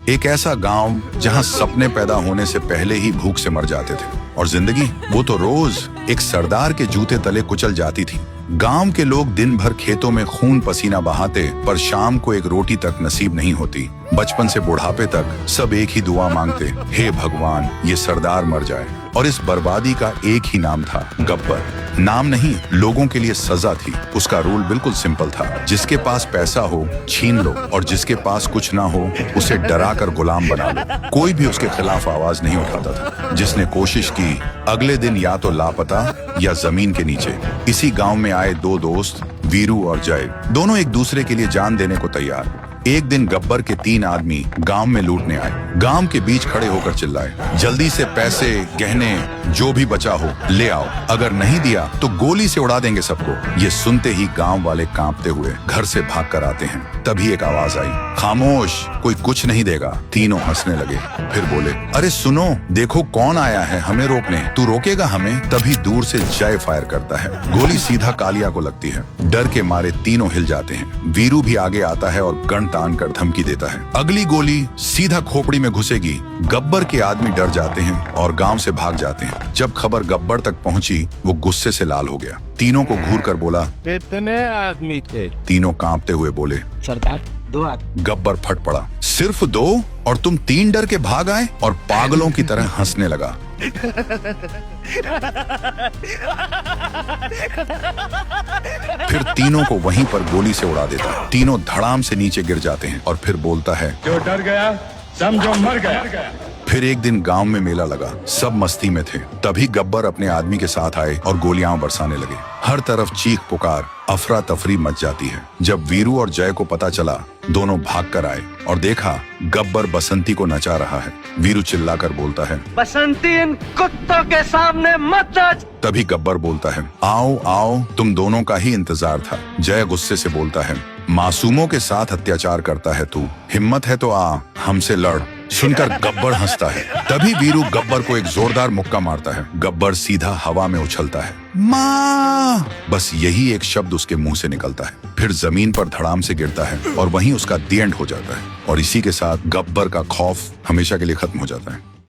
एक ऐसा गांव जहां सपने पैदा होने से पहले ही भूख से मर जाते थे और जिंदगी वो तो रोज एक सरदार के जूते तले कुचल जाती थी। गांव के लोग दिन भर खेतों में खून पसीना बहाते पर शाम को एक रोटी तक नसीब नहीं होती। बचपन से बुढ़ापे तक सब एक ही दुआ मांगते, हे भगवान ये सरदार मर जाए। और इस बर्बादी का एक ही नाम था, गब्बर। नाम नहीं, लोगों के लिए सजा थी। उसका रूल बिल्कुल सिंपल था, जिसके पास पैसा हो छीन लो और जिसके पास कुछ ना हो उसे डरा कर गुलाम बना लो। कोई भी उसके खिलाफ आवाज नहीं उठाता था। जिसने कोशिश की अगले दिन या तो लापता या जमीन के नीचे। इसी गांव में आए दो दोस्त, वीरू और जय, दोनों एक दूसरे के लिए जान देने को तैयार। एक दिन गब्बर के 3 आदमी गांव में लूटने आए। गांव के बीच खड़े होकर चिल्लाए, जल्दी से पैसे गहने जो भी बचा हो ले आओ, अगर नहीं दिया तो गोली से उड़ा देंगे सबको। ये सुनते ही गांव वाले कांपते हुए घर से भाग कर आते हैं। तभी एक आवाज आई, खामोश, कोई कुछ नहीं देगा। तीनों हंसने लगे, फिर बोले, अरे सुनो, देखो कौन आया है हमें रोकने, तू रोकेगा हमें? तभी दूर से जय फायर करता है। गोली सीधा कालिया को लगती है। डर के मारे तीनों हिल जाते हैं। वीरू भी आगे आता है और गन तान कर धमकी देता है, अगली गोली सीधा खोपड़ी में घुसेगी। गब्बर के आदमी डर जाते हैं और गांव से भाग जाते हैं। जब खबर गब्बर तक पहुंची, वो गुस्से से लाल हो गया। तीनों को घूर कर बोला, कितने आदमी थे? तीनों कांपते हुए बोले, सरदार 2 आदमी। गब्बर फट पड़ा, सिर्फ 2? और तुम 3 डर के भाग आए? और पागलों की तरह हंसने लगा। फिर तीनों को वहीं पर गोली से उड़ा देता है। तीनों धड़ाम से नीचे गिर जाते हैं और फिर बोलता है, जो डर गया समझो मर गया। फिर एक दिन गांव में मेला लगा, सब मस्ती में थे। तभी गब्बर अपने आदमी के साथ आए और गोलियां बरसाने लगे। हर तरफ चीख पुकार, अफरा तफरी मच जाती है। जब वीरू और जय को पता चला, दोनों भाग कर आए और देखा गब्बर बसंती को नचा रहा है। वीरू चिल्लाकर बोलता है, बसंती इन कुत्तों के सामने मत नाच। तभी गब्बर बोलता है, आओ आओ, तुम दोनों का ही इंतजार था। जय गुस्से से बोलता है, मासूमों के साथ अत्याचार करता है तू, हिम्मत है तो आ हमसे लड़। सुनकर गब्बर हंसता है। तभी वीरू गब्बर को एक जोरदार मुक्का मारता है। गब्बर सीधा हवा में उछलता है, माँ! बस यही एक शब्द उसके मुंह से निकलता है। फिर जमीन पर धड़ाम से गिरता है और वहीं उसका दी एंड हो जाता है। और इसी के साथ गब्बर का खौफ हमेशा के लिए खत्म हो जाता है।